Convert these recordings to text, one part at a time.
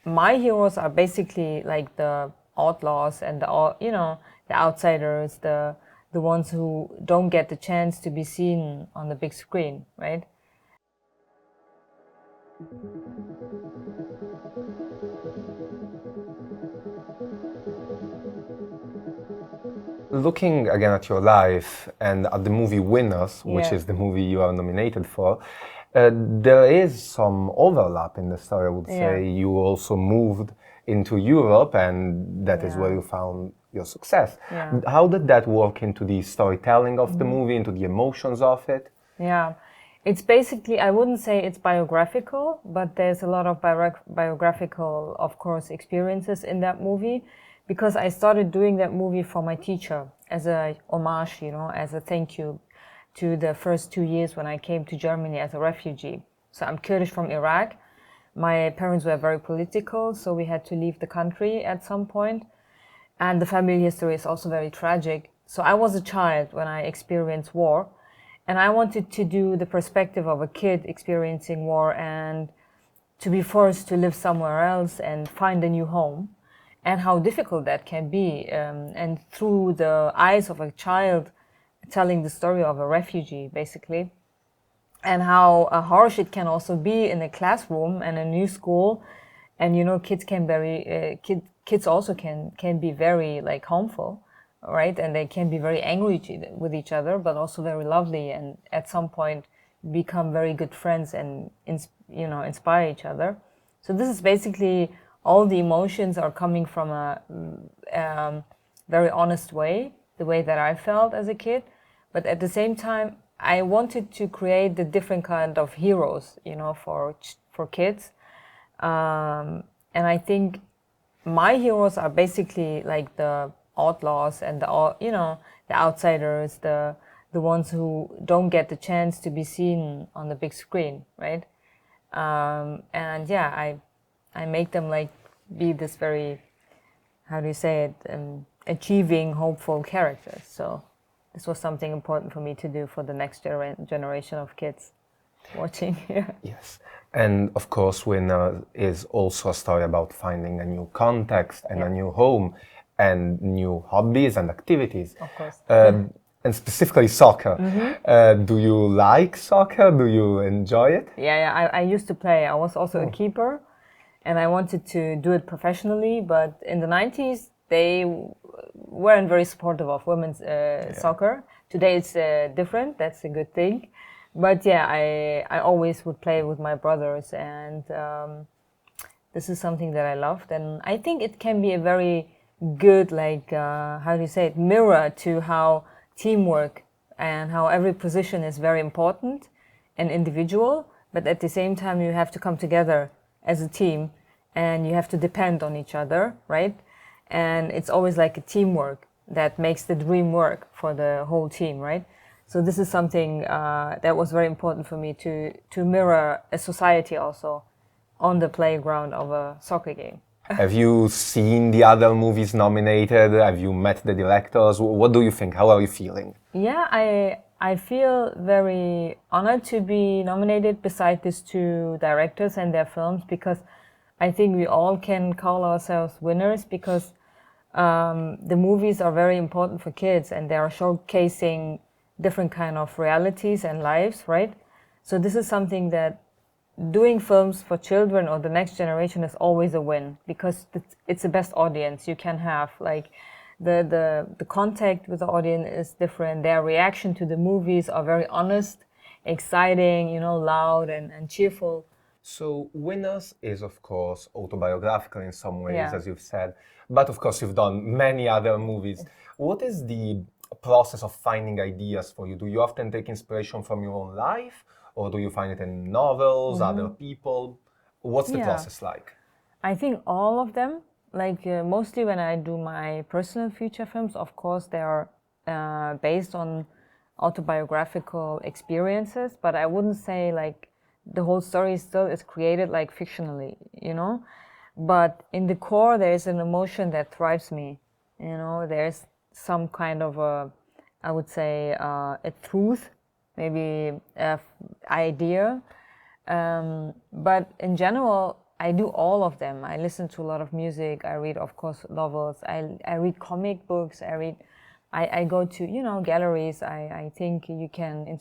my heroes are basically like the outlaws and the outsiders, the ones who don't get the chance to be seen on the big screen, right? Looking again at your life and at the movie Winners, which Yeah. is the movie you are nominated for, there is some overlap in the story, I would say. Yeah. You also moved into Europe, and that is where Yeah. you found your success. Yeah. How did that work into the storytelling of the movie, into the emotions of it? Yeah, it's basically, I wouldn't say it's biographical, but there's a lot of biographical, of course, experiences in that movie, because I started doing that movie for my teacher as a homage, as a thank you to the first 2 years when I came to Germany as a refugee. So I'm Kurdish from Iraq. My parents were very political, so we had to leave the country at some point. And the family history is also very tragic. So I was a child when I experienced war, and I wanted to do the perspective of a kid experiencing war and to be forced to live somewhere else and find a new home, and how difficult that can be. And through the eyes of a child telling the story of a refugee, basically, and how harsh it can also be in a classroom and a new school. And kids can kids also can be very like harmful, right? And they can be very angry with each other, but also very lovely, and at some point become very good friends and inspire each other. So this is basically all the emotions are coming from a very honest way, the way that I felt as a kid. But at the same time, I wanted to create the different kind of heroes, for kids. And I think my heroes are basically like the outlaws and the outsiders, the ones who don't get the chance to be seen on the big screen, right? And yeah, I make them like be this very, how do you say it, achieving, hopeful characters. So this was something important for me to do for the next generation of kids watching. Yeah. Yes. And of course, Winner is also a story about finding a new context and a new home and new hobbies and activities. Of course. And specifically soccer. Do you like soccer? Do you enjoy it? Yeah, I used to play. I was also a keeper, and I wanted to do it professionally, but in the 90s, they weren't very supportive of women's soccer. Today it's different. That's a good thing. But yeah, I always would play with my brothers, and this is something that I loved. And I think it can be a very good, like, how do you say it, mirror to how teamwork and how every position is very important and individual, but at the same time you have to come together as a team and you have to depend on each other, right? And it's always like a teamwork that makes the dream work for the whole team, right? So this is something that was very important for me to mirror a society also on the playground of a soccer game. Have you seen the other movies nominated? Have you met the directors? What do you think? How are you feeling? Yeah, I feel very honored to be nominated beside these two directors and their films, because I think we all can call ourselves winners, because the movies are very important for kids and they are showcasing different kind of realities and lives, right? So this is something that doing films for children or the next generation is always a win, because it's the best audience you can have. Like the contact with the audience is different. Their reaction to the movies are very honest, exciting, loud and cheerful. So, Winners is, of course, autobiographical in some ways, Yeah. as you've said, but of course, you've done many other movies. What is the process of finding ideas for you? Do you often take inspiration from your own life, or do you find it in novels, other people? What's the Yeah. process like? I think all of them, like mostly when I do my personal feature films, of course, they are based on autobiographical experiences, but I wouldn't say like the whole story still is created like fictionally. But in the core, there is an emotion that drives me. There's some kind of I would say, a truth, maybe idea. But in general, I do all of them. I listen to a lot of music. I read, of course, novels. I read comic books. I go to, you know, galleries. I think you can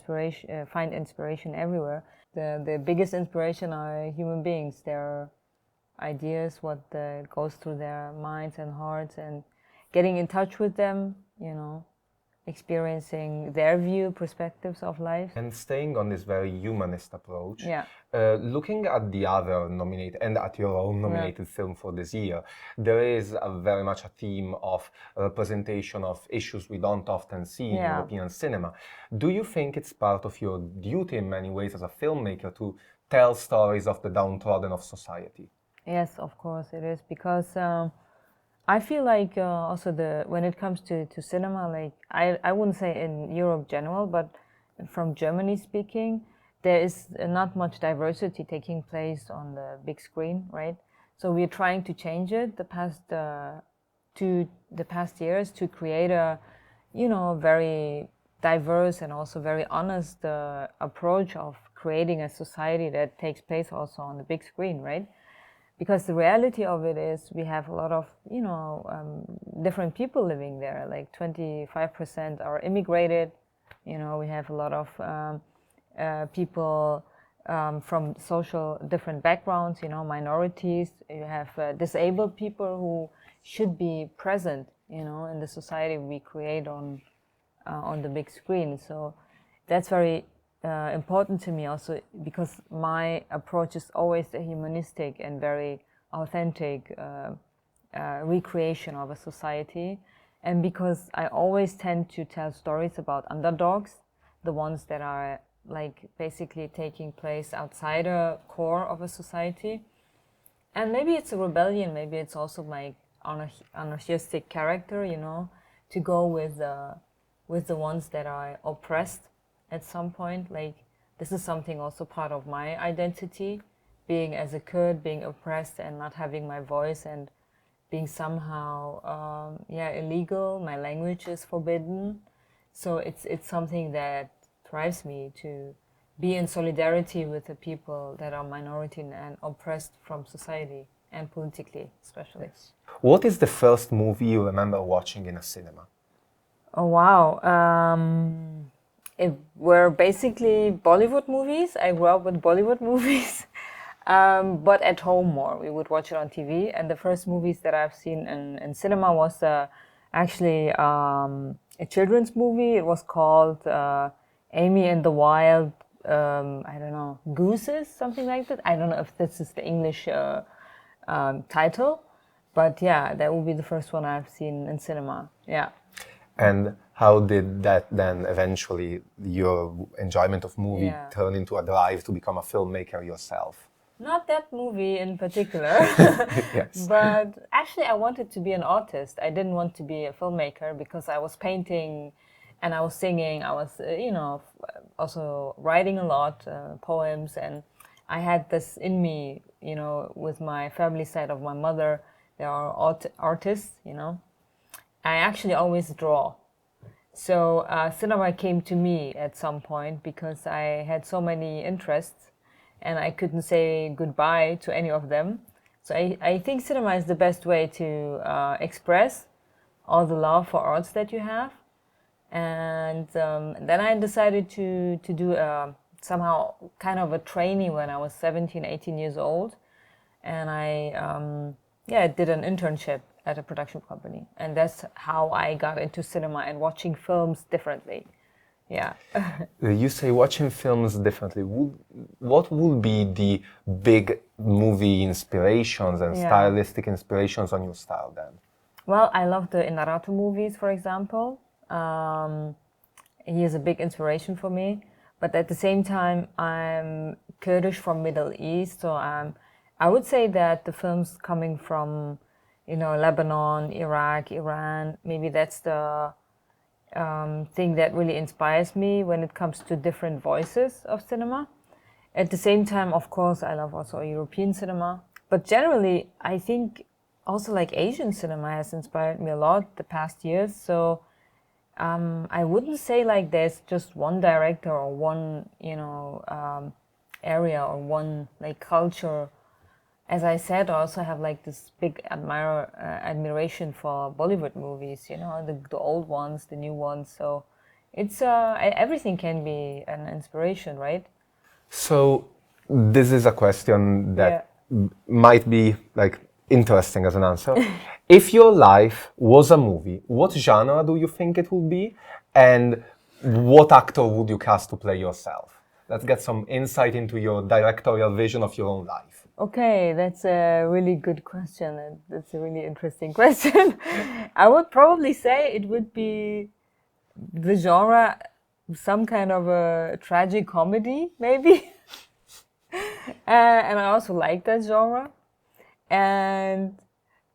find inspiration everywhere. The biggest inspiration are human beings. Their ideas, what goes through their minds and hearts, and getting in touch with them, you know, experiencing their perspectives of life. And staying on this very humanist approach, Yeah. looking at the other nominated and at your own nominated film for this year, there is very much a theme of representation of issues we don't often see in European cinema. Do you think it's part of your duty in many ways as a filmmaker to tell stories of the downtrodden of society? Yes, of course it is, because I feel like also when it comes to cinema, like I wouldn't say in Europe general, but from Germany speaking, there is not much diversity taking place on the big screen, right? So we're trying to change it the past years to create a, you know, very diverse and also very honest approach of creating a society that takes place also on the big screen, right? Because the reality of it is we have a lot of, you know, different people living there. Like 25% are immigrated. You know, we have a lot of people from social different backgrounds, you know, minorities. You have disabled people who should be present, you know, in the society we create on the big screen. So that's very important to me also, because my approach is always a humanistic and very authentic recreation of a society, and because I always tend to tell stories about underdogs, the ones that are like basically taking place outside a core of a society. And maybe it's a rebellion, maybe it's also my anarchistic character, you know, to go with the ones that are oppressed at some point. Like, this is something also part of my identity, being as a Kurd, being oppressed and not having my voice, and being somehow illegal. My language is forbidden. So it's something that drives me to be in solidarity with the people that are minority and oppressed from society and politically, especially. Yes. What is the first movie you remember watching in a cinema? Oh wow. It were basically Bollywood movies. I grew up with Bollywood movies, but at home more. We would watch it on TV. And the first movies that I've seen in cinema was actually a children's movie. It was called Amy and the Wild, I don't know, Gooses, something like that. I don't know if this is the English title, but yeah, that would be the first one I've seen in cinema. Yeah. And how did that then eventually, your enjoyment of movie, turn into a drive to become a filmmaker yourself? Not that movie in particular, Yes. but actually I wanted to be an artist. I didn't want to be a filmmaker because I was painting and I was singing. I was, also writing a lot, poems, and I had this in me, you know, with my family side of my mother. They are artists, you know. I actually always draw. So cinema came to me at some point because I had so many interests and I couldn't say goodbye to any of them. So I think cinema is the best way to express all the love for arts that you have. And then I decided to do somehow kind of a training when I was 17, 18 years old. And I did an internship at a production company, and that's how I got into cinema and watching films differently. Yeah. You say watching films differently. What would be the big movie inspirations and stylistic inspirations on your style then? Well, I love the Inarritu movies, for example. He is a big inspiration for me, but at the same time, I'm Kurdish from Middle East, so I would say that the films coming from, you know, Lebanon, Iraq, Iran, maybe that's the thing that really inspires me when it comes to different voices of cinema. At the same time, of course, I love also European cinema. But generally, I think also like Asian cinema has inspired me a lot the past years. So I wouldn't say like there's just one director or one, area or one like culture as I said, I also have like this big admiration for Bollywood movies, you know, the old ones, the new ones. So it's everything can be an inspiration, right? So this is a question that might be like interesting as an answer. If your life was a movie, what genre do you think it would be? And what actor would you cast to play yourself? Let's get some insight into your directorial vision of your own life. Okay, that's a really good question. And that's a really interesting question. I would probably say it would be the genre, some kind of a tragic comedy, maybe. And I also like that genre. And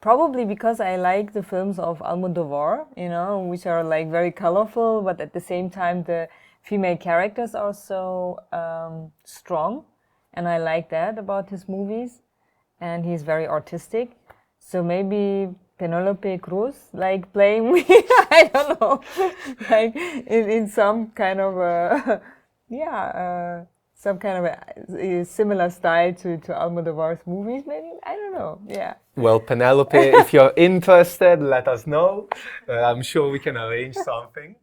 probably because I like the films of Almodovar, you know, which are like very colorful, but at the same time the female characters are so strong, and I like that about his movies. And he's very artistic, so maybe Penelope Cruz, like playing me, I don't know, like in some kind of a, yeah, some kind of a similar style to Almodovar's movies, maybe, I don't know, yeah. Well, Penelope, if you're interested, let us know. I'm sure we can arrange something.